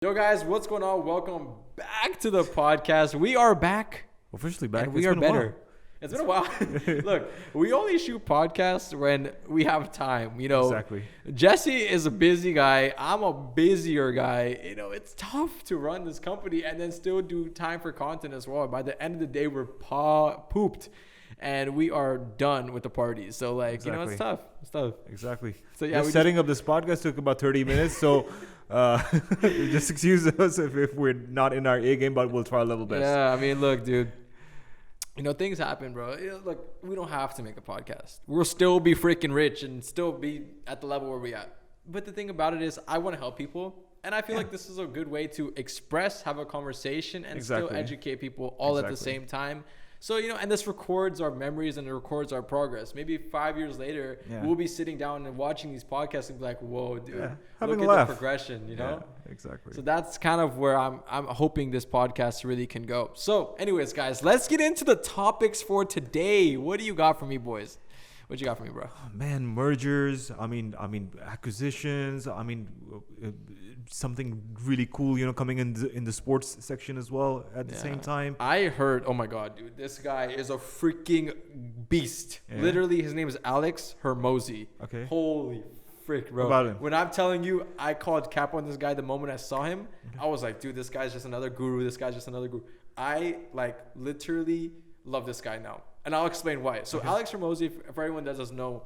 Yo guys, what's going on? Welcome back to the podcast. We are back. Officially back. And we are better. It's been a while. Look, we only shoot podcasts when we have time. Exactly. Jesse is a busy guy. I'm a busier guy. It's tough to run this company and then still do time for content as well. By the end of the day, we're pooped. And we are done with the party. So, exactly. It's tough. It's tough. Exactly. So, yeah. Setting up this podcast took about 30 minutes. So, just excuse us if we're not in our A game, but we'll try our level best. Yeah, I mean, look, dude. Things happen, bro. Look, we don't have to make a podcast. We'll still be freaking rich and still be at the level where we at. But the thing about it is I want to help people. And I feel like this is a good way to express, have a conversation, and still educate people all at the same time. So, and this records our memories and it records our progress. Maybe 5 years later, we'll be sitting down and watching these podcasts and be like, whoa, dude, look at the progression, Yeah, exactly. So that's kind of where I'm hoping this podcast really can go. So anyways, guys, let's get into the topics for today. What do you got for me, boys? What you got for me, bro? Man, mergers. I mean, acquisitions. Something really cool, coming in the sports section as well at the same time. I heard, oh my God, dude, this guy is a freaking beast. Yeah. Literally, his name is Alex Hermosi. Okay. Holy frick, bro. About him. When I'm telling you, I called cap on this guy the moment I saw him. I was like, dude, this guy's just another guru. This guy's just another guru. I literally love this guy now. And I'll explain why. So Alex Hermosi, for everyone that doesn't know,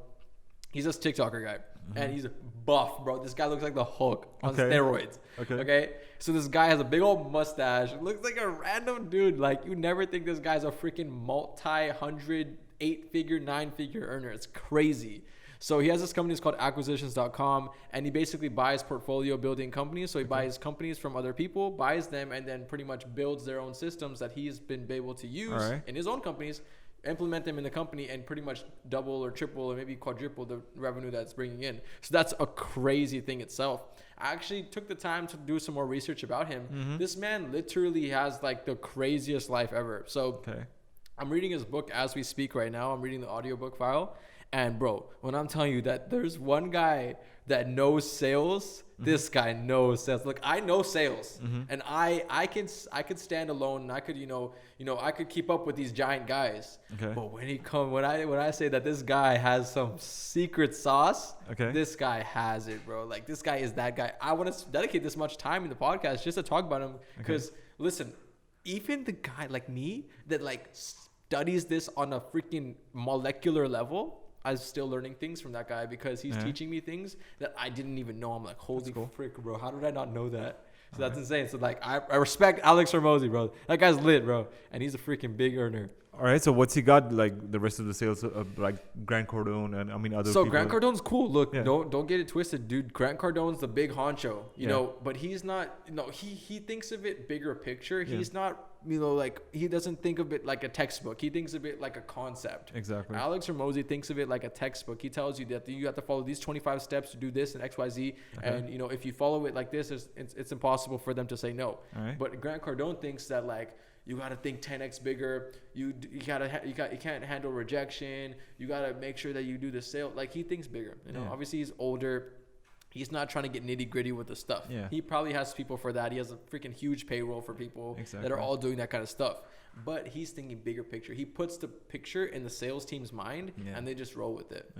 he's this TikToker guy. And he's buff, bro. This guy looks like the Hulk on steroids. Okay. So this guy has a big old mustache. Looks like a random dude. Like, you never think this guy's a freaking multi-100, 8-figure, 9-figure earner. It's crazy. So he has this company, it's called acquisitions.com, and he basically buys portfolio building companies. So he buys companies from other people, buys them, and then pretty much builds their own systems that he's been able to use in his own companies, implement them in the company, and pretty much double or triple or maybe quadruple the revenue that's bringing in. So that's a crazy thing itself. I actually took the time to do some more research about him. This man literally has the craziest life ever. So I'm reading his book as we speak right now. I'm reading the audiobook file. And bro, when I'm telling you that there's one guy that knows sales, this guy knows sales. Look, I know sales, and I could stand alone, and I could I could keep up with these giant guys. But when I say that this guy has some secret sauce, this guy has it, bro. Like, this guy is that guy. I want to dedicate this much time in the podcast just to talk about him because listen, even the guy like me that studies this on a freaking molecular level, I'm still learning things from that guy because he's teaching me things that I didn't even know. I'm like, holy frick, bro. How did I not know that? So that's insane. So I respect Alex Hermosi, bro. That guy's lit, bro. And he's a freaking big earner. All right. So what's he got the rest of the sales Grant Cardone and other So people? Grant Cardone's cool. Look, don't get it twisted, dude. Grant Cardone's the big honcho, you know, but he's not, he thinks of it bigger picture. He's not, he doesn't think of it like a textbook. He thinks of it like a concept. Exactly. Alex Hermosi thinks of it like a textbook. He tells you that you have to follow these 25 steps to do this and XYZ. And, if you follow it like this, it's impossible for them to say no. But Grant Cardone thinks that you got to think 10x bigger. You can't handle rejection. You got to make sure that you do the sale. He thinks bigger. Obviously he's older. He's not trying to get nitty gritty with the stuff. He probably has people for that. He has a freaking huge payroll for people that are all doing that kind of stuff. But he's thinking bigger picture. He puts the picture in the sales team's mind and they just roll with it.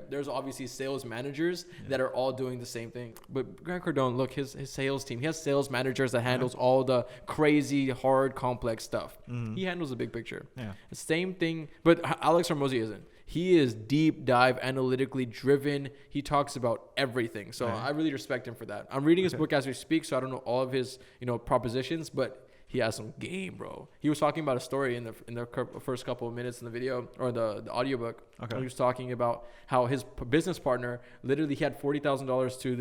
There's obviously sales managers that are all doing the same thing. But Grant Cardone, look, his sales team, he has sales managers that handles all the crazy, hard, complex stuff. He handles the big picture. The same thing, but Alex Hermosi isn't. He is deep dive, analytically driven. He talks about everything. So I really respect him for that. I'm reading his book as we speak, so I don't know all of his, propositions, but he has some game, bro. He was talking about a story in the first couple of minutes in the video or the audiobook. He was talking about how his business partner, literally he had $40,000 to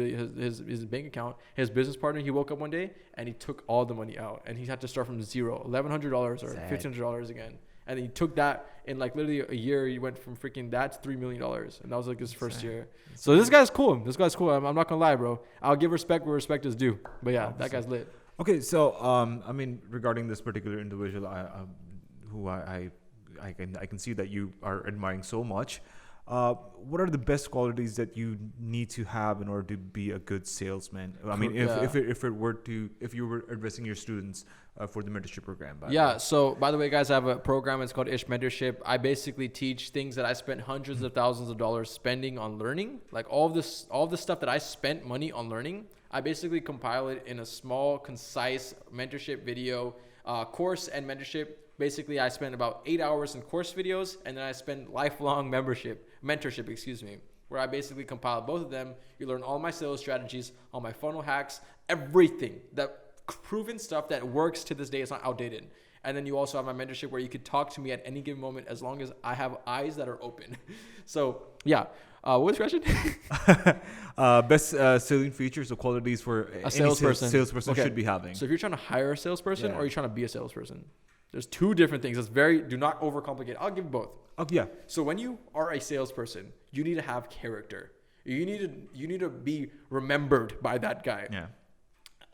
his bank account. His business partner, he woke up one day and he took all the money out and he had to start from zero, $1,100 or $1,500 again. And he took that in literally a year. He went from freaking that to $3 million. And that was his first year. So this guy's cool. I'm not going to lie, bro. I'll give respect where respect is due. But yeah, that guy's lit. Okay. So, regarding this particular individual, who I can see that you are admiring so much. what are the best qualities that you need to have in order to be a good salesman? I mean, if you were addressing your students for the mentorship program. So by the way, guys, I have a program. It's called Ish Mentorship. I basically teach things that I spent hundreds of thousands of dollars spending on learning. Like all the stuff that I spent money on learning, I basically compile it in a small, concise mentorship video course and mentorship. Basically, I spend about 8 hours in course videos, and then I spend lifelong mentorship, where I basically compile both of them. You learn all my sales strategies, all my funnel hacks, everything, that proven stuff that works to this day. It's not outdated. And then you also have my mentorship where you could talk to me at any given moment as long as I have eyes that are open. So yeah. What was the question? Best selling features or qualities for a salesperson should be having. So if you're trying to hire a salesperson or you're trying to be a salesperson, there's two different things. Do not overcomplicate. I'll give both. Oh yeah. So when you are a salesperson, you need to have character. You need to be remembered by that guy. Yeah.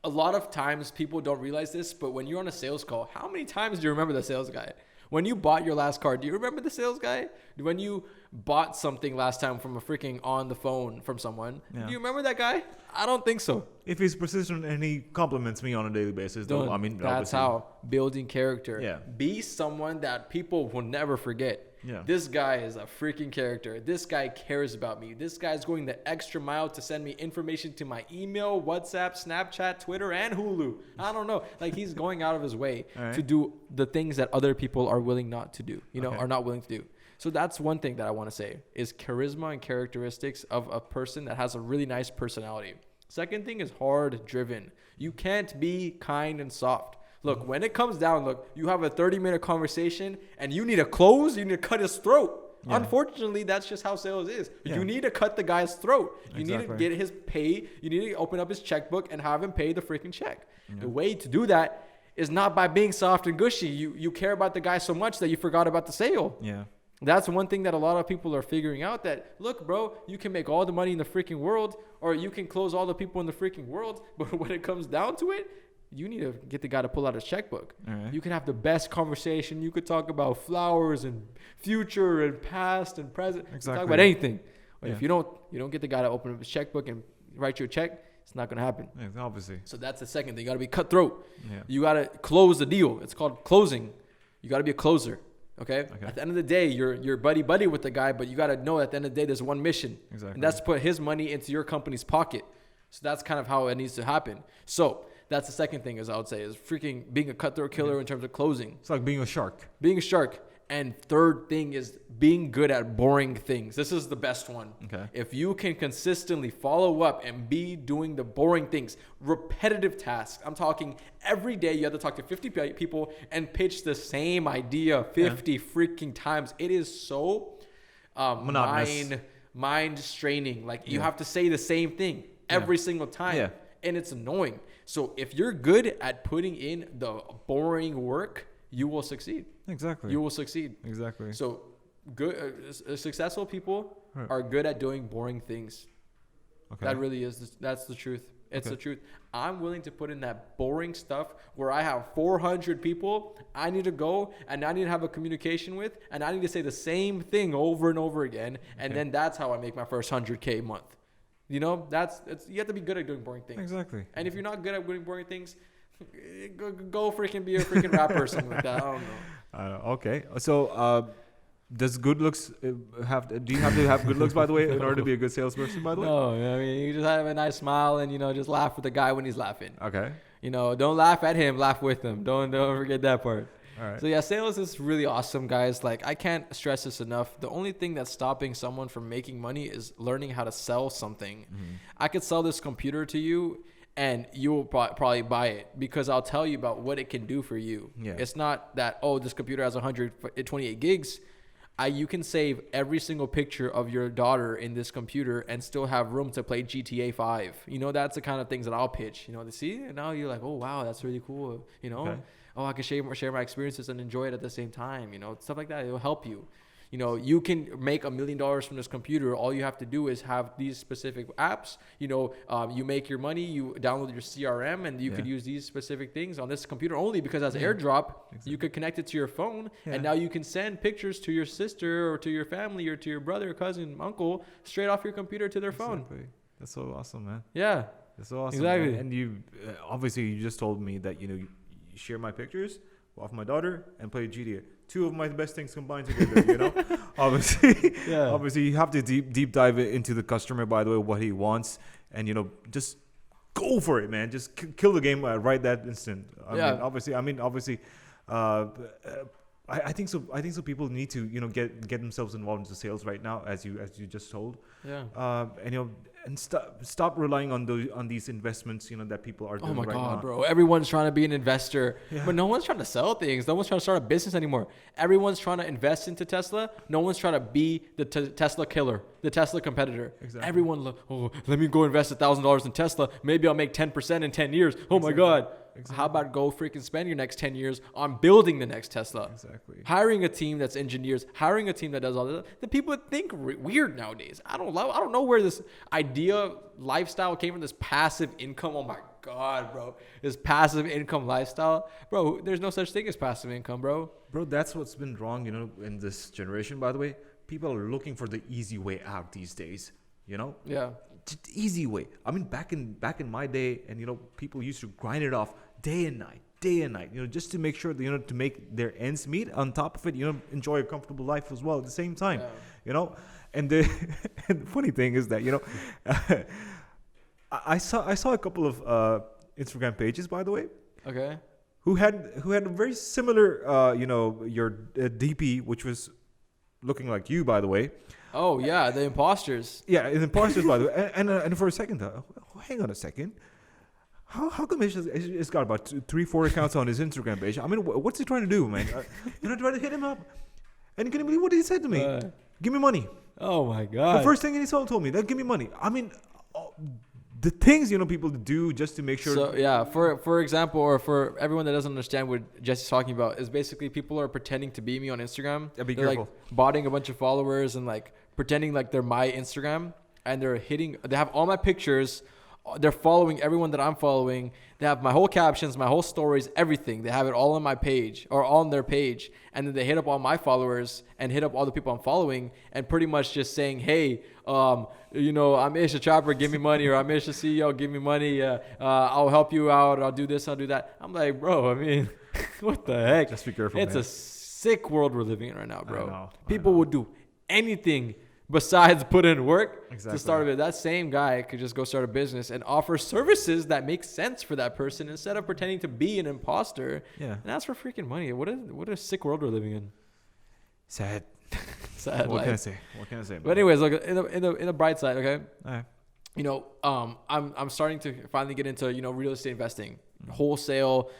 A lot of times people don't realize this, but when you're on a sales call, how many times do you remember the sales guy? When you bought your last car, do you remember the sales guy? When you bought something last time from a freaking on the phone from someone, do you remember that guy? I don't think so. If he's persistent and he compliments me on a daily basis, though, I mean, that's how building character. Yeah. Be someone that people will never forget. Yeah. This guy is a freaking character. This guy cares about me. This guy's going the extra mile to send me information to my email, WhatsApp, Snapchat, Twitter, and Hulu. I don't know. Like, he's going out of his way to do the things that other people are willing not to do, are not willing to do. So that's one thing that I want to say is charisma and characteristics of a person that has a really nice personality. Second thing is hard driven. You can't be kind and soft. Look, when it comes down, you have a 30-minute conversation and you need to close, you need to cut his throat. Yeah. Unfortunately, that's just how sales is. Yeah. You need to cut the guy's throat. You need to get his pay. You need to open up his checkbook and have him pay the freaking check. Yeah. The way to do that is not by being soft and gushy. You care about the guy so much that you forgot about the sale. Yeah. That's one thing that a lot of people are figuring out, that, look, bro, you can make all the money in the freaking world, or you can close all the people in the freaking world. But when it comes down to it, you need to get the guy to pull out his checkbook. Right. You can have the best conversation. You could talk about flowers and future and past and present. Exactly. Talk about anything. But if you don't get the guy to open up his checkbook and write you a check, it's not going to happen. Yeah, obviously. So that's the second thing. You got to be cutthroat. Yeah. You got to close the deal. It's called closing. You got to be a closer. Okay? At the end of the day, you're buddy with the guy, but you got to know at the end of the day, there's one mission. Exactly. And that's to put his money into your company's pocket. So that's kind of how it needs to happen. So that's the second thing, as I would say, is freaking being a cutthroat killer in terms of closing. It's like being a shark. Being a shark. And third thing is being good at boring things. This is the best one. Okay. If you can consistently follow up and be doing the boring things, repetitive tasks. I'm talking every day you have to talk to 50 people and pitch the same idea 50 freaking times. It is so mind straining. Like you have to say the same thing every single time. Yeah. And it's annoying. So if you're good at putting in the boring work, you will succeed. Exactly. You will succeed. Exactly. So good, successful people are good at doing boring things. Okay. That really is. That's the truth. It's the truth. I'm willing to put in that boring stuff where I have 400 people I need to go and I need to have a communication with, and I need to say the same thing over and over again. And then that's how I make my first 100K a month. You know, you have to be good at doing boring things. Exactly. And if you're not good at doing boring things, go freaking be a freaking rapper or something like that. I don't know. Okay. So, does good looks do you have to have good looks, by the way, in order to be a good salesperson, by the way? No, I mean, you just have a nice smile and, just laugh with the guy when he's laughing. Okay. Don't laugh at him, laugh with him. Don't forget that part. All right. So yeah, sales is really awesome, guys. Like, I can't stress this enough. The only thing that's stopping someone from making money is learning how to sell something. Mm-hmm. I could sell this computer to you and you will probably buy it because I'll tell you about what it can do for you. Yeah. It's not that, this computer has 128 gigs. You can save every single picture of your daughter in this computer and still have room to play GTA 5. That's the kind of things that I'll pitch. To see, and now you're like, oh, wow, that's really cool. Okay. Oh, I can share my experiences and enjoy it at the same time. Stuff like that. It'll help you. You know, you can make $1 million from this computer. All you have to do is have these specific apps. You know, you make your money, you download your CRM, and you could use these specific things on this computer only because as AirDrop, you could connect it to your phone, and now you can send pictures to your sister or to your family or to your brother, cousin, uncle straight off your computer to their phone. That's so awesome, man. Yeah. That's so awesome. Exactly. Man. And you, obviously, you just told me that, you know, you share my pictures of my daughter and play GTA. Two of my best things combined together, you know. Obviously, you have to deep dive into the customer. By the way, what he wants, and you know, just go for it, man. Just kill the game right that instant. I mean, obviously, I think so. I think so. People need to, you know, get themselves involved into sales right now, as you just told. And you know, and stop relying on these investments, you know, that people are doing right now. Oh my God, bro! Everyone's trying to be an investor, but no one's trying to sell things. No one's trying to start a business anymore. Everyone's trying to invest into Tesla. No one's trying to be the Tesla killer, the Tesla competitor. Exactly. Everyone, let me go invest $1,000 in Tesla. Maybe I'll make 10% in 10 years. Oh my God. Exactly. How about go freaking spend your next 10 years on building the next Tesla? Exactly. Hiring a team that's engineers, hiring a team that does all this. The people think weird nowadays. I don't know where this idea lifestyle came from, this passive income. Oh my God, bro. This passive income lifestyle. Bro, there's no such thing as passive income, bro. Bro, that's what's been wrong, you know, in this generation, by the way. People are looking for the easy way out these days, you know? Yeah. Just easy way. I mean, back in my day, and, you know, people used to grind it off day and night, you know, just to make sure that, you know, to make their ends meet. On top of it, you know, enjoy a comfortable life as well at the same time, you know. And the funny thing is that, you know, I saw a couple of Instagram pages, by the way, who had a very similar, you know, your DP, which was looking like you, by the way. Oh yeah, the imposters. Yeah, the imposters, by the way. And for a second, hang on a second. How come he's got about 3-4 accounts on his Instagram page? I mean, what's he trying to do, man? You know, trying to hit him up. And can you believe what he said to me? Give me money. Oh my God. The first thing he told me, give me money. I mean, the things, you know, people do just to make sure. So yeah, for example, or for everyone that doesn't understand what Jesse's talking about, is basically people are pretending to be me on Instagram. Yeah, be they're careful. Like botting a bunch of followers and like pretending like they're my Instagram, and they have all my pictures. They're following everyone that I'm following. They have my whole captions, my whole stories, everything. They have it all on my page or on their page. And then they hit up all my followers and hit up all the people I'm following and pretty much just saying, hey, you know, I'm Ish, a trapper, give me money. Or I'm Ish, a CEO, give me money. I'll help you out. I'll do this, I'll do that. I'm like, bro, I mean, what the heck? Just be careful, It's man. a sick world we're living in right now, bro. People would do anything besides put in work to start it. That same guy could just go start a business and offer services that make sense for that person instead of pretending to be an imposter. Yeah. And ask for freaking money. What a sick world we're living in. Sad. Sad. What life. can I say? But anyways, look, in the bright side, okay. All right. You know, I'm starting to finally get into, you know, real estate investing, wholesale,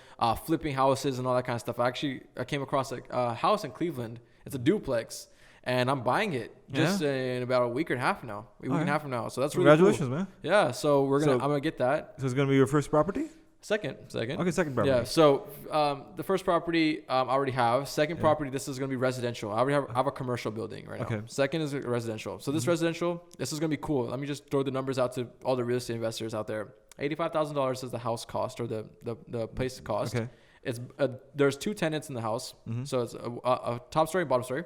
flipping houses and all that kind of stuff. I came across a house in Cleveland. It's a duplex. And I'm buying it just in about a week and a half from now. A week and a half from now. So that's really Congratulations, cool. man. Yeah. So I'm gonna get that. So it's gonna be your first property? Second. Okay, second property. Yeah. So the first property I already have. Second property, this is gonna be residential. I already have a commercial building right now. Second is residential. So this residential, this is gonna be cool. Let me just throw the numbers out to all the real estate investors out there. $85,000 is the house cost or the place cost. Okay. It's there's 2 tenants in the house. So it's a top story, bottom story.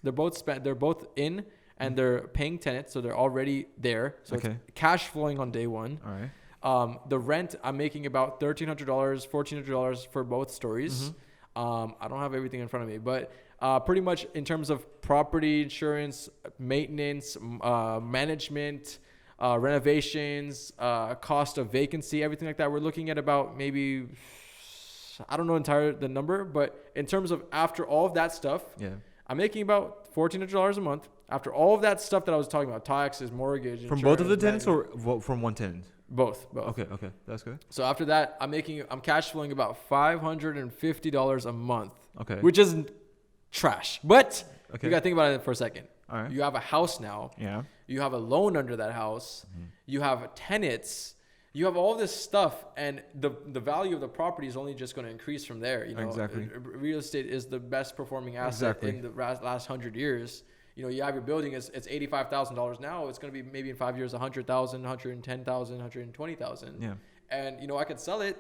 They're both in and they're paying tenants, so they're already there. So it's cash flowing on day one. All right. The rent, I'm making about $1,300, $1,400 for both stories. I don't have everything in front of me, but pretty much in terms of property insurance, maintenance, management, renovations, cost of vacancy, everything like that, we're looking at about maybe, I don't know the number, but in terms of after all of that stuff, I'm making about $1,400 a month after all of that stuff that I was talking about, taxes, mortgage. From both of the tenants or from one tenant? Both. Okay, that's good. So after that, I'm cash flowing about $550 a month. Okay. Which is trash. But you got to think about it for a second. All right. You have a house now. Yeah. You have a loan under that house. You have tenants. you have all this stuff, and the value of the property is only just going to increase from there. You know, Exactly. Real estate is the best performing asset in the last 100 years. You know, you have your building, it's $85,000 now. It's going to be maybe in 5 years, 100,000, 110,000, 120,000. Yeah. And, you know, I could sell it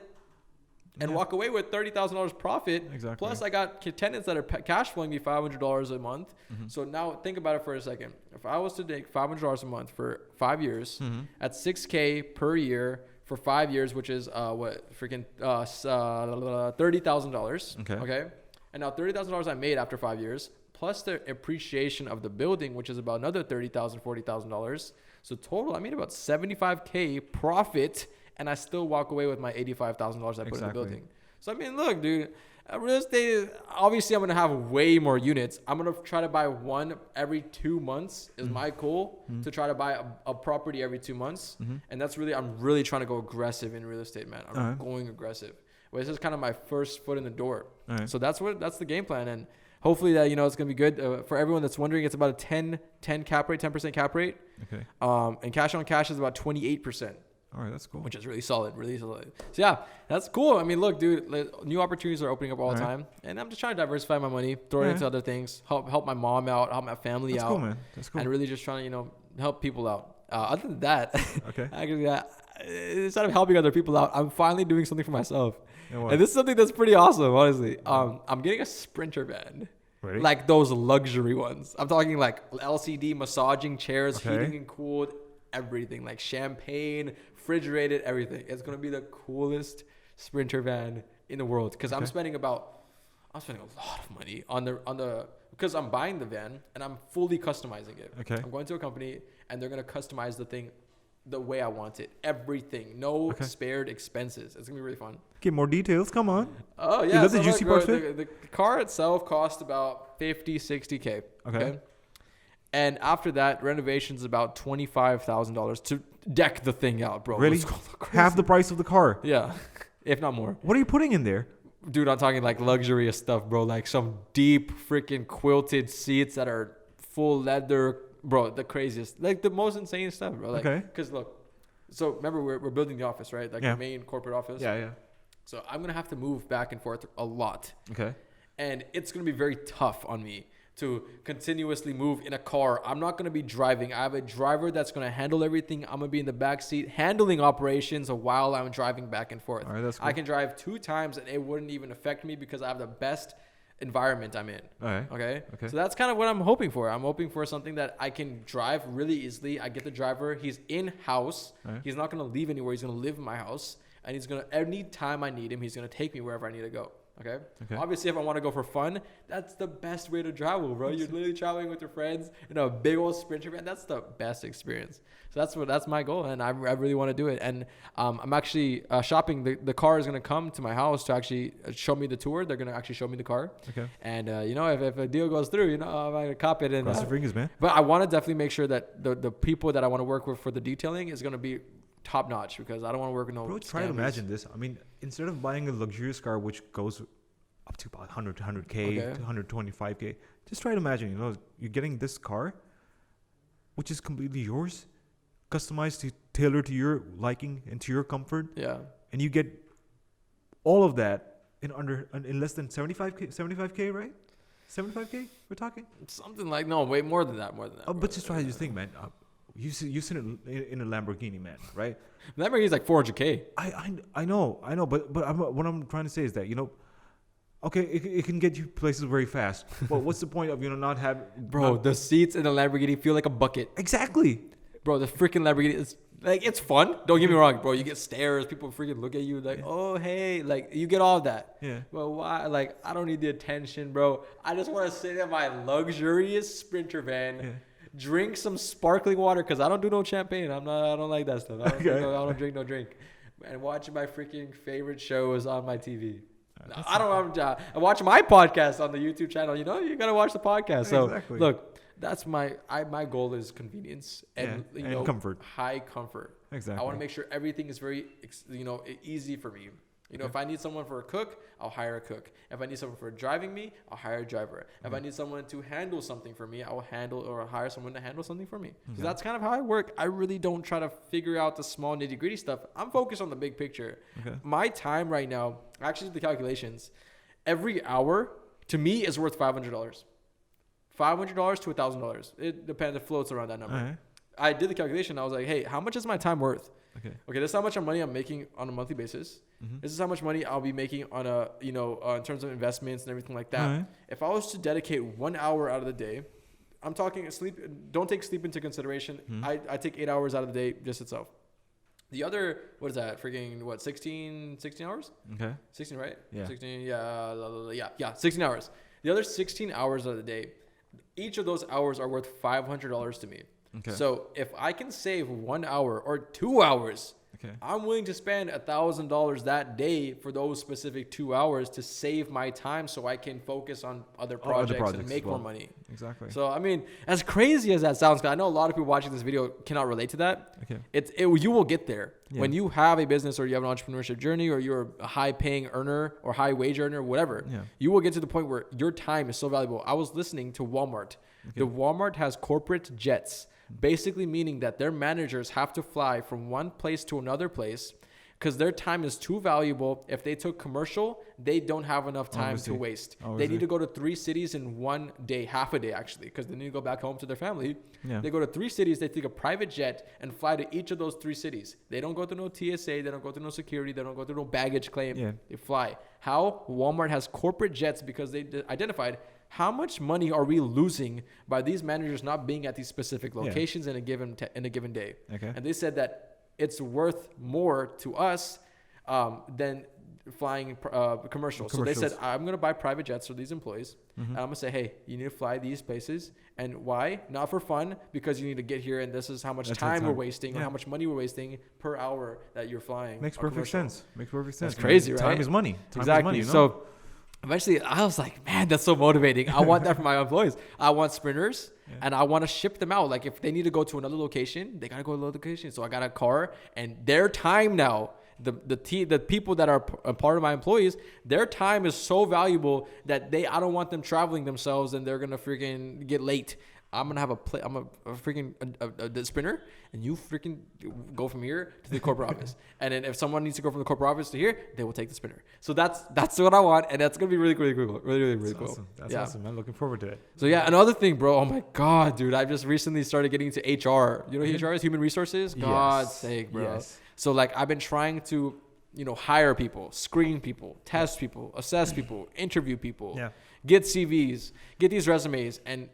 and walk away with $30,000 profit. Exactly. Plus I got tenants that are cash flowing me $500 a month. So now think about it for a second. If I was to take $500 a month for 5 years at $6K per year for 5 years, which is $30,000. Okay. And now $30,000 I made after 5 years, plus the appreciation of the building, which is about another $30,000, $40,000. So total, I made about $75K profit, and I still walk away with my $85,000 I put in the building. So I mean, look, dude, real estate, obviously I'm going to have way more units. I'm going to try to buy one every 2 months is my goal, to try to buy a property every 2 months. And that's really, I'm really trying to go aggressive in real estate, man. I'm going aggressive. Well, this is kind of my first foot in the door. So that's the game plan. And hopefully that, you know, it's going to be good for everyone that's wondering. It's about a 10 cap rate, 10% cap rate. Okay. And cash on cash is about 28%. All right, that's cool. Which is really solid, really solid. So yeah, that's cool. I mean, look, dude, new opportunities are opening up all the time, and I'm just trying to diversify my money, throw it into other things, help my mom out, help my family out. That's cool, man. That's cool. And really just trying to, you know, help people out. Other than that, actually, instead of helping other people out, I'm finally doing something for myself, and this is something that's pretty awesome, honestly. I'm getting a Sprinter van. Ready? Like those luxury ones. I'm talking like LCD massaging chairs, heating and cooled, everything, like champagne, refrigerated, everything. It's gonna be the coolest Sprinter van in the world, because I'm spending a lot of money on the because I'm buying the van and I'm fully customizing it. I'm going to a company and they're gonna customize the thing the way I want it. Everything, no spared expenses. It's gonna be really fun. Get more details. Come on. Oh yeah, is that the juicy part? The car itself cost about 50, 60K. Okay. And after that, renovation's about $25,000 to deck the thing out, bro. Really? Half the price of the car? Yeah, if not more. What are you putting in there? Dude, I'm talking like luxurious stuff, bro. Like some deep freaking quilted seats that are full leather, bro. The craziest, like the most insane stuff, bro. Like, because look, so remember we're building the office, right? Like the main corporate office. Yeah. So I'm gonna have to move back and forth a lot. And it's gonna be very tough on me to continuously move in a car. I'm not going to be driving. I have a driver that's going to handle everything. I'm going to be in the back seat handling operations while I'm driving back and forth. All right, that's cool. I can drive 2 times and it wouldn't even affect me because I have the best environment I'm in. All right. Okay. So that's kind of what I'm hoping for. I'm hoping for something that I can drive really easily. I get the driver. He's in-house. He's not going to leave anywhere. He's going to live in my house. And he's going to, any time I need him, he's going to take me wherever I need to go. Okay. Obviously, if I want to go for fun, that's the best way to travel, bro. You're literally traveling with your friends in a big old Sprinter van. That's the best experience. So that's my goal, and I really want to do it. And I'm actually shopping. The car is gonna come to my house to actually show me the tour. They're gonna actually show me the car. And you know, if a deal goes through, you know, I'm gonna cop it. And cross the fingers, man. But I want to definitely make sure that the people that I want to work with for the detailing is gonna be top notch, because I don't want to work with no. Bro, try to imagine this. I mean, instead of buying a luxurious car which goes up to about 100 to 100K to 125K, just try to imagine, you know, you're getting this car, which is completely yours, customized, tailored to your liking and to your comfort. Yeah. And you get all of that in less than 75K, right? 75K, we're talking? Something like, no, way more than that. But just try to just think, man. You sit in a Lamborghini, man, right? Lamborghini's like 400K. I know, but what I'm trying to say is that, you know, okay, it can get you places very fast. But what's the point of, you know, not having... Bro, the seats in the Lamborghini feel like a bucket. Exactly. Bro, the freaking Lamborghini is... Like, it's fun. Don't get me wrong, bro. You get stares. People freaking look at you like, oh, hey. Like, you get all of that. Yeah. But why? Like, I don't need the attention, bro. I just want to sit in my luxurious Sprinter van, drink some sparkling water, because I don't do no champagne. I don't like that stuff. I don't drink no drink. And watch my freaking favorite shows on my TV. I watch my podcast on the YouTube channel. You know, you gotta watch the podcast. So look, that's my goal is convenience and you know, comfort, high comfort. Exactly. I want to make sure everything is very, you know, easy for me. You know, if I need someone for a cook, I'll hire a cook. If I need someone for driving me, I'll hire a driver. If I need someone to handle something for me, I'll hire someone to handle something for me. So that's kind of how I work. I really don't try to figure out the small nitty gritty stuff. I'm focused on the big picture. Okay. My time right now, I actually did the calculations. Every hour to me is worth $500. $500 to $1,000. It depends. It floats around that number. Right. I did the calculation. I was like, hey, how much is my time worth? Okay, this is how much money I'm making on a monthly basis. This is how much money I'll be making on a, in terms of investments and everything like that. Right. If I was to dedicate 1 hour out of the day, I'm talking sleep. Don't take sleep into consideration. I take 8 hours out of the day just itself. The other, what is that? Freaking, 16 hours? Okay. 16, right? Yeah. 16, yeah, 16 hours. The other 16 hours of the day, each of those hours are worth $500 to me. Okay. So if I can save 1 hour or 2 hours, I'm willing to spend $1,000 that day for those specific 2 hours to save my time so I can focus on other projects and make more money. Exactly. So, I mean, as crazy as that sounds, because I know a lot of people watching this video cannot relate to that. Okay. You will get there. Yeah. When you have a business or you have an entrepreneurship journey or you're a high-paying earner or high-wage earner, whatever, you will get to the point where your time is so valuable. I was listening to Walmart. Okay. The Walmart has corporate jets. Basically meaning that their managers have to fly from one place to another place because their time is too valuable. If they took commercial, they don't have enough time to waste. They need to go to 3 cities in 1 day, half a day actually, because they need to go back home to their family. Yeah. They go to 3 cities, they take a private jet and fly to each of those 3 cities. They don't go through no TSA, they don't go through no security, they don't go through no baggage claim. Yeah. They fly. How? Walmart has corporate jets because they identified how much money are we losing by these managers not being at these specific locations in a given day? Okay. And they said that it's worth more to us than flying commercial. So they said, I'm going to buy private jets for these employees. And I'm going to say, hey, you need to fly these places. And why? Not for fun, because you need to get here and this is how much time we're wasting or how much money we're wasting per hour that you're flying. Makes perfect sense. That's crazy, right? Time is money. Exactly. So eventually, I was like, man, that's so motivating. I want that for my employees. I want sprinters, and I want to ship them out. Like, if they need to go to another location, they got to go to another location. So I got a car, and their time now, the people that are a part of my employees, their time is so valuable that I don't want them traveling themselves, and they're going to freaking get late. I'm going to have a sprinter, and you freaking go from here to the corporate office. And then if someone needs to go from the corporate office to here, they will take the sprinter. So that's what I want, and that's going to be really, really cool. Really cool. Awesome. That's awesome. I'm looking forward to it. So yeah, another thing, bro. Oh my God, dude. I just recently started getting into HR. You know what HR is? Human resources? God's sake, bro. Yes. So like I've been trying to, hire people, screen people, test people, assess people, interview people, get CVs, get these resumes, and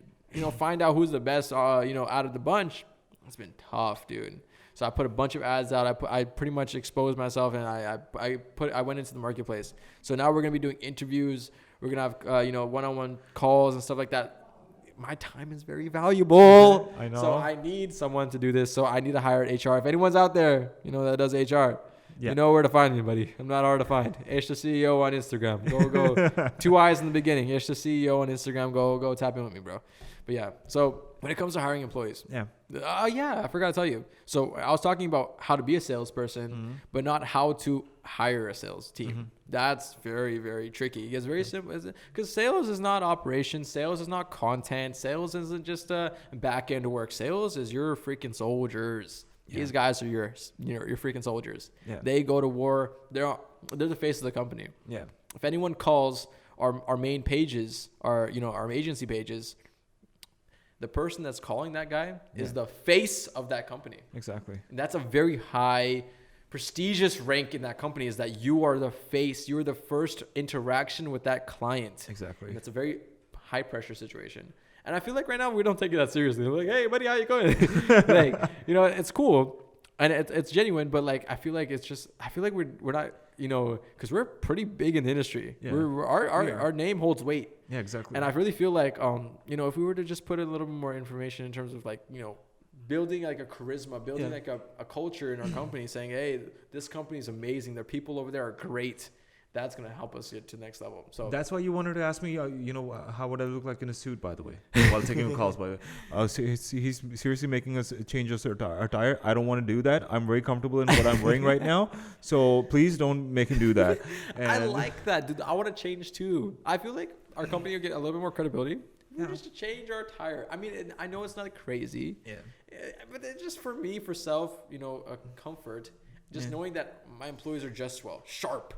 find out who's the best, out of the bunch. It's been tough, dude. So I put a bunch of ads out. I pretty much exposed myself, and I went into the marketplace. So now we're gonna be doing interviews. We're gonna have one-on-one calls and stuff like that. My time is very valuable. I know. So I need someone to do this. So I need to hire an HR. If anyone's out there, that does HR. You know where to find me, buddy. I'm not hard to find. Ish the CEO on Instagram. Go. 2 eyes in the beginning. Ish the CEO on Instagram. Go tap in with me, bro. But yeah, so when it comes to hiring employees, I forgot to tell you. So I was talking about how to be a salesperson, but not how to hire a sales team. That's very, very tricky. It's very simple because sales is not operations. Sales is not content. Sales isn't just a back end work. Sales is your freaking soldiers. These guys are your freaking soldiers. Yeah. They go to war. They're the face of the company. Yeah. If anyone calls our main pages, our agency pages, the person that's calling that guy is the face of that company. Exactly. And that's a very high, prestigious rank in that company, is that you are the face. You're the first interaction with that client. Exactly. And that's a very high pressure situation. And I feel like right now we don't take it that seriously. We're like, hey, buddy, how you going? It's cool. And it's genuine, but like I feel like we're not, because we're pretty big in the industry. Yeah. Our name holds weight. Yeah, exactly. And I really feel like if we were to just put a little bit more information in terms of like, building like a charisma, building like a culture in our company, saying, hey, this company is amazing. Their people over there are great. that's going to help us get to the next level. So that's why you wanted to ask me, how would I look like in a suit, by the way, while taking calls, by the way. He's seriously making us change our attire. I don't want to do that. I'm very comfortable in what I'm wearing right now. So please don't make him do that. And I like that, dude. I want to change too. I feel like our company will get a little bit more credibility. Just to change our attire. I mean, I know it's not crazy. Yeah. But it's just for me, for self, comfort. Just knowing that my employees are just sharp,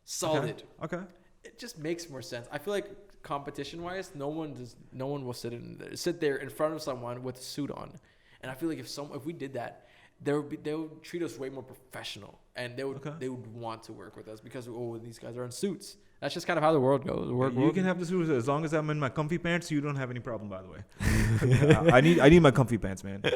solid. Okay. It just makes more sense. I feel like competition-wise, no one will sit there in front of someone with a suit on. And I feel like if we did that, they would treat us way more professional, and they would want to work with us because these guys are in suits. That's just kind of how the world goes. You can have the suits as long as I'm in my comfy pants. You don't have any problem, by the way. I need my comfy pants, man. You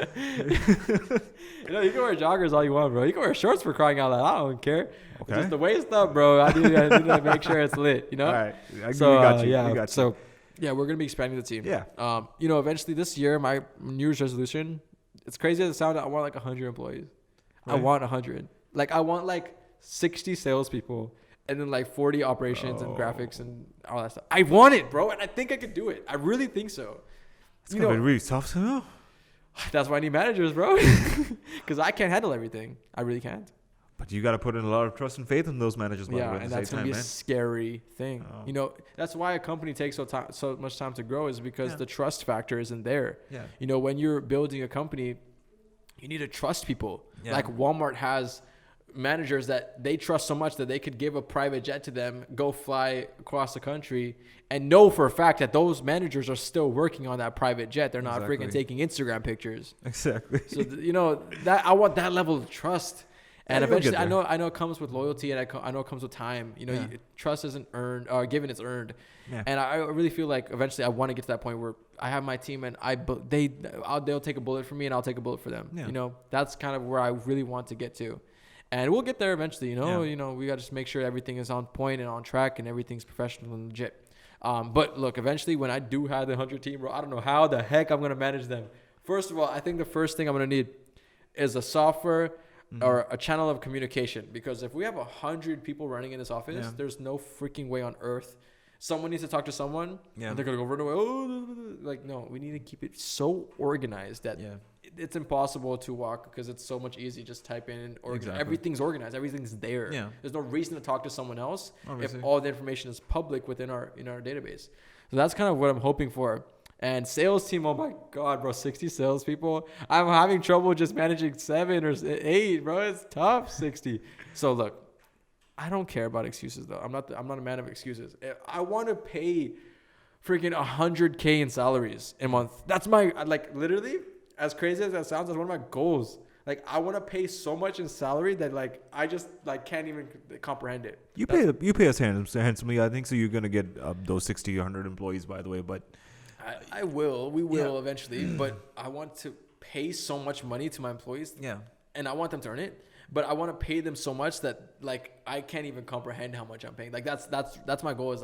can wear joggers all you want, bro. You can wear shorts for crying out loud. I don't care. Okay. Just the waist up, bro. I need to make sure it's lit. All right. Got you. So we're gonna be expanding the team. Yeah. Eventually this year, my New Year's resolution. It's crazy as it sounds. I want like 100 employees. Right. I want 100. Like I want like 60 salespeople. And then like 40 operations and graphics and all that stuff. I want it, bro, and I think I could do it. I really think so. It's gonna be really tough to know. That's why I need managers, bro. Because I can't handle everything. I really can't. But you got to put in a lot of trust and faith in those managers. Yeah, and that's gonna be a scary thing. Oh. That's why a company takes so much time to grow, is because the trust factor isn't there. Yeah. When you're building a company, you need to trust people. Yeah. Like Walmart has managers that they trust so much that they could give a private jet to them, go fly across the country, and know for a fact that those managers are still working on that private jet. They're not freaking taking Instagram pictures. Exactly. So that I want that level of trust. And eventually, I know it comes with loyalty, and I know it comes with time. Trust isn't earned, given, it's earned. Yeah. And I really feel like eventually I want to get to that point where I have my team, and they'll take a bullet for me, and I'll take a bullet for them. Yeah. That's kind of where I really want to get to. And we'll get there eventually, we got to just make sure everything is on point and on track and everything's professional and legit. But look, eventually when I do have the 100 team, bro, I don't know how the heck I'm going to manage them. First of all, I think the first thing I'm going to need is a software or a channel of communication. Because if we have 100 people running in this office, there's no freaking way on earth. Someone needs to talk to someone, and they're going to go right away. No, we need to keep it so organized that it's impossible to walk, because it's so much easier. Just type in everything's organized. Everything's there. Yeah. There's no reason to talk to someone else if all the information is public within our database. So that's kind of what I'm hoping for. And sales team, oh my God, bro, 60 salespeople. I'm having trouble just managing 7 or 8, bro. It's tough, 60. So look, I don't care about excuses though. I'm not a man of excuses. I want to pay freaking 100K in salaries a month. That's my, literally, as crazy as that sounds, that's one of my goals. I want to pay so much in salary that I just can't even comprehend it. You pay us handsomely. I think so. You're gonna get those 60 or 100 employees, by the way. But I will. We will eventually. But I want to pay so much money to my employees. Yeah. And I want them to earn it. But I want to pay them so much that I can't even comprehend how much I'm paying. That's my goal. Is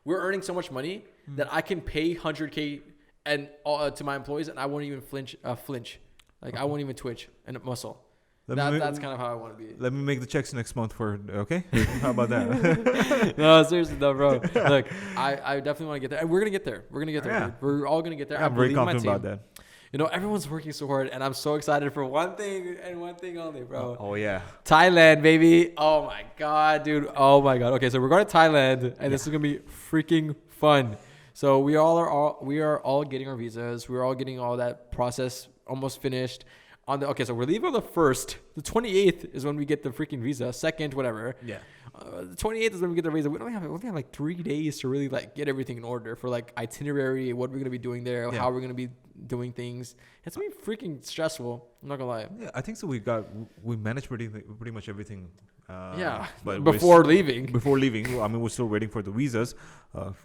we're earning so much money that I can pay 100K and to my employees, and I won't even flinch. I won't even twitch and muscle. That's kind of how I want to be. Let me make the checks next month okay? How about that? No, seriously, no, bro. Look, I definitely want to get there. And we're going to get there. We're going to get there. Yeah. We're all going to get there. I'm very confident about that. Everyone's working so hard, and I'm so excited for one thing and one thing only, bro. Oh, yeah. Thailand, baby. Oh, my God, dude. Oh, my God. Okay, so we're going to Thailand, and this is going to be freaking fun. So we are all getting our visas. We're all getting all that process almost finished. So we're leaving on the 1st. The 28th is when we get the freaking visa. 2nd, whatever. Yeah. The 28th is when we get the visa. We only have 3 days to really get everything in order for itinerary, what we're gonna be doing there, how we're gonna be doing things. It's gonna be freaking stressful. I'm not gonna lie. Yeah, I think so. We managed pretty much everything. But before leaving, we're still waiting for the visas.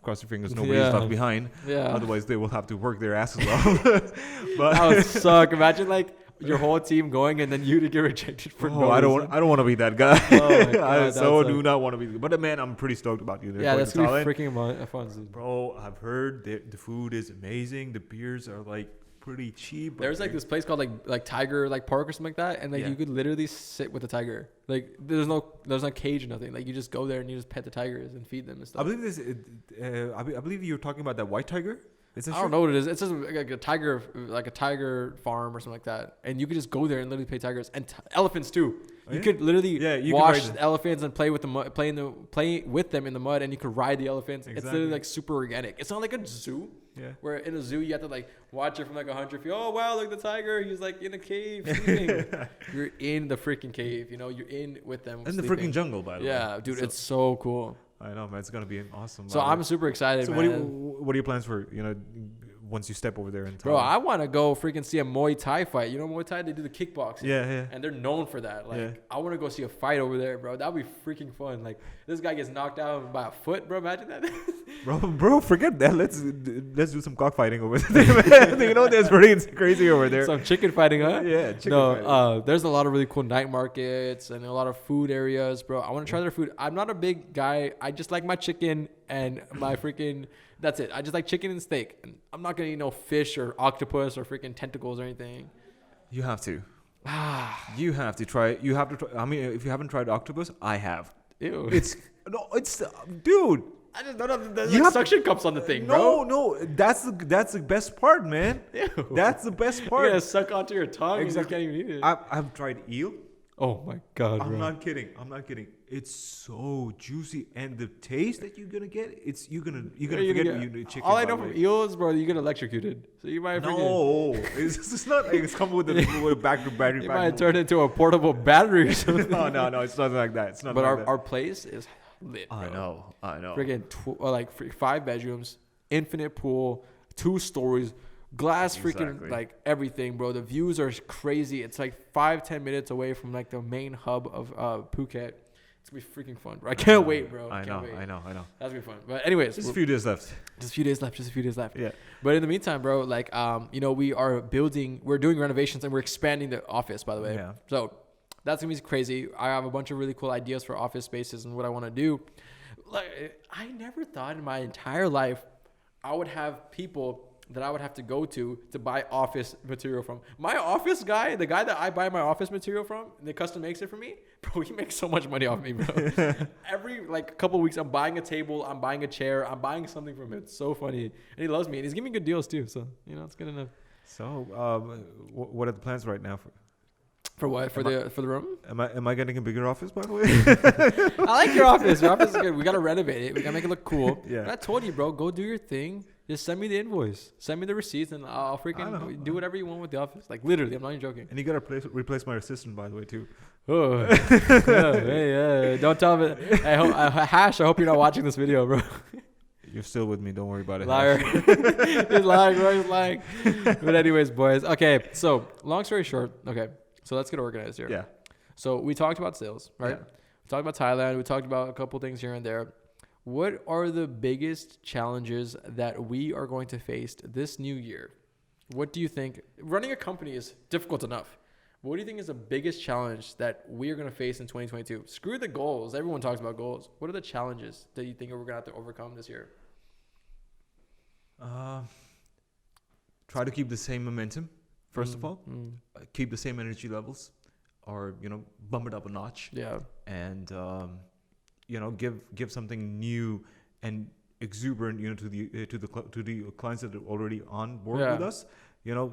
Cross your fingers, nobody's left behind. Yeah. Otherwise, they will have to work their asses off. But that would suck. Imagine your whole team going and then you to get rejected for no reason. I don't want to be that guy. Oh my God, I do not want to be. But man, I'm pretty stoked about you. That's gonna be freaking fun, dude. Bro, I've heard the food is amazing. The beers are pretty cheap. There's like this place called like Tiger like Park or something like that, and like you could literally sit with a tiger. Like there's no cage or nothing. Like you just go there and you just pet the tigers and feed them and stuff. I believe I believe you're talking about that white tiger. I don't know what it is. It's just like a tiger farm or something like that, and you could just go there and literally play tigers and elephants too. You could literally wash elephants and play with them in the mud, and you could ride the elephants. Exactly. It's literally like super organic. It's not like a zoo. Yeah. Where in a zoo you have to like watch it from like 100 feet. Oh wow, look at the tiger. He's like in a cave sleeping. You're in the freaking cave. You know, you're in with them. In the freaking jungle, by the way. Yeah, dude, it's so cool. I know, man. It's gonna be awesome. So I'm super excited, so man. What are your plans for once you step over there in Thailand? Bro, I want to go freaking see a Muay Thai fight. You know Muay Thai? They do the kickboxing. Yeah. And they're known for that. Like, I want to go see a fight over there, bro. That'd be freaking fun. Like, this guy gets knocked out by a foot, bro. Imagine that. bro, forget that. Let's do some cockfighting over there. You know, there's pretty crazy over there. Some chicken fighting, huh? Yeah, chicken fighting. There's a lot of really cool night markets and a lot of food areas, bro. I want to try their food. I'm not a big guy. I just like my chicken and my freaking... That's it. I just like chicken and steak. And I'm not going to eat no fish or octopus or freaking tentacles or anything. You have to. You have to try. You have to try. I mean, if you haven't tried octopus, I have. Ew. It's dude. I just don't know. There's like suction cups on the thing, bro. No. That's the best part, man. Ew. That's the best part. Yeah, suck onto your tongue. Exactly. And you can't even eat it. I've tried eel. Oh my god, bro. I'm not kidding. It's so juicy, and the taste that you're gonna get, you're gonna forget chicken. All I know from eels, bro, you get electrocuted. So you might forget. No, it's not like it's coming with a battery. You might turn into a portable battery or something. No, it's nothing like that. It's not. But like our place is lit, bro. I know. Freaking 5 bedrooms, infinite pool, 2 stories. Glass freaking like everything, bro. The views are crazy. It's like 5-10 minutes away from like the main hub of Phuket. It's gonna be freaking fun, bro. I can't wait, bro. I know. That's gonna be fun. But anyways, just a few days left. Just a few days left. Yeah. But in the meantime, bro, like we're doing renovations and we're expanding the office, by the way. Yeah. So that's gonna be crazy. I have a bunch of really cool ideas for office spaces and what I want to do. Like, I never thought in my entire life I would have people that I would have to go to buy office material from. My office guy, the guy that I buy my office material from, and the custom makes it for me, bro, he makes so much money off me, bro. Every like couple of weeks, I'm buying a table, I'm buying a chair, I'm buying something from him. It's so funny, and he loves me, and he's giving me good deals too. So it's good enough. So, what are the plans right now for what? For the room? Am I getting a bigger office, by the way? I like your office. Your office is good. We gotta renovate it. We gotta make it look cool. Yeah. And I told you, bro, go do your thing. Just send me the invoice. Send me the receipts, and I'll freaking do whatever you want with the office. Like literally, I'm not even joking. And you gotta replace my assistant, by the way, too. Oh, hey, don't tell me. Hash, I hope you're not watching this video, bro. You're still with me. Don't worry about it. Liar. He's lying, bro. He's lying. But anyways, boys. Okay, so long story short. Okay, so let's get organized here. Yeah. So we talked about sales, right? Yeah. We talked about Thailand. We talked about a couple things here and there. What are the biggest challenges that we are going to face this new year? What do you think? Running a company is difficult enough. What do you think is the biggest challenge that we are going to face in 2022? Screw the goals. Everyone talks about goals. What are the challenges that you think we're going to have to overcome this year? Try to keep the same momentum, first of all. Keep the same energy levels, or bump it up a notch. Yeah. And give something new and exuberant, to the clients that are already on board with us.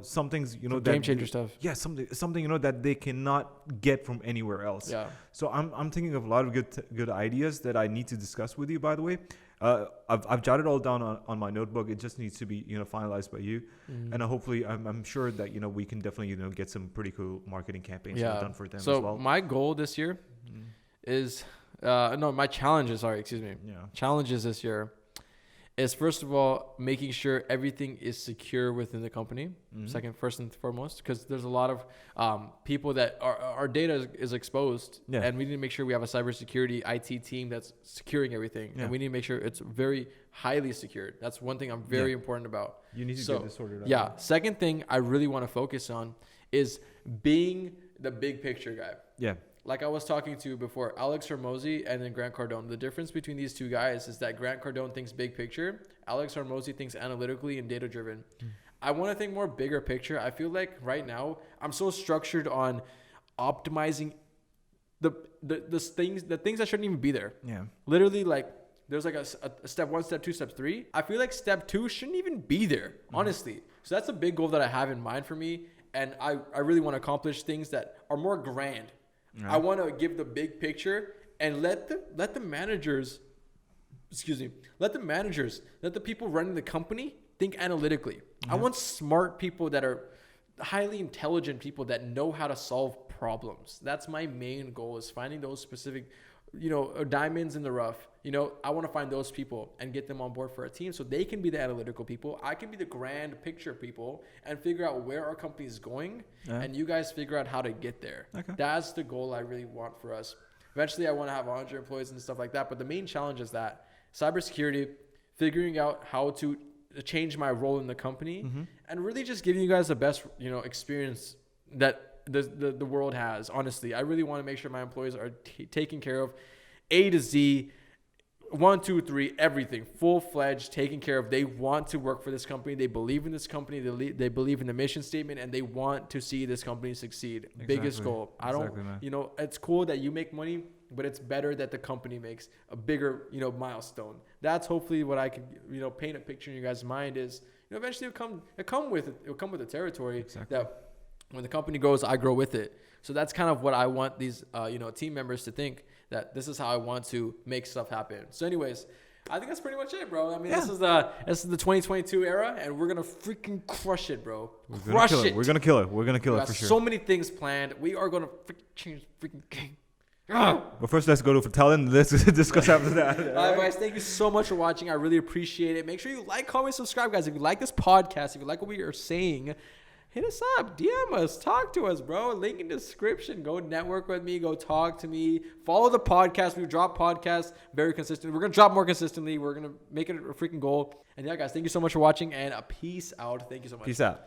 Some things, that game changer stuff. Yeah, something that they cannot get from anywhere else. Yeah. So I'm thinking of a lot of good ideas that I need to discuss with you. By the way, I've jotted all down on my notebook. It just needs to be finalized by you, and hopefully I'm sure that we can definitely get some pretty cool marketing campaigns done for them as well. So my goal this year is. My challenges this year is, first of all, making sure everything is secure within the company. Second, first and foremost, because there's a lot of people that our data is exposed, and we need to make sure we have a cybersecurity IT team that's securing everything, and we need to make sure it's very highly secured. That's one thing I'm very important about. You need to get this sorted out. Yeah. Second thing I really want to focus on is being the big picture guy. Yeah. Like I was talking to before, Alex Hormozi and then Grant Cardone. The difference between these two guys is that Grant Cardone thinks big picture. Alex Hormozi thinks analytically and data driven. I want to think more bigger picture. I feel like right now I'm so structured on optimizing the things that shouldn't even be there. Yeah. Literally, like there's like a step 1, step 2, step 3. I feel like step 2 shouldn't even be there, honestly. So that's a big goal that I have in mind for me, and I really want to accomplish things that are more grand. I want to give the big picture and let the managers, let the people running the company think analytically. I want smart people that are highly intelligent people that know how to solve problems. That's my main goal, is finding those specific, diamonds in the rough. I want to find those people and get them on board for a team so they can be the analytical people. I can be the grand picture people and figure out where our company is going, and you guys figure out how to get there. Okay. That's the goal I really want for us. Eventually, I want to have 100 employees and stuff like that. But the main challenge is that cybersecurity, figuring out how to change my role in the company, and really just giving you guys the best, experience that the world has. Honestly, I really want to make sure my employees are taken care of, A to Z, 1, 2, 3, everything, full-fledged, taken care of. They want to work for this company. They believe in this company. They believe in the mission statement, and they want to see this company succeed. Exactly. Biggest goal. It's cool that you make money, but it's better that the company makes a bigger, milestone. That's hopefully what I can, paint a picture in your guys' mind is, eventually it'll come with the territory. Exactly. That when the company grows, I grow with it. So that's kind of what I want these, team members to think, that this is how I want to make stuff happen. So anyways, I think that's pretty much it, bro. I mean, this is the 2022 era, and we're going to freaking crush it, bro. Crush it. We're going to kill it. We're going to kill it for sure. So many things planned. We are going to freaking change freaking game. But first, let's go to Thailand. Let's discuss after that. All right, guys. Thank you so much for watching. I really appreciate it. Make sure you like, comment, subscribe, guys. If you like this podcast, if you like what we are saying, hit us up, DM us, talk to us, bro. Link in description. Go network with me. Go talk to me. Follow the podcast. We drop podcasts very consistently. We're going to drop more consistently. We're going to make it a freaking goal. And yeah, guys, thank you so much for watching, and peace out. Thank you so much. Peace out.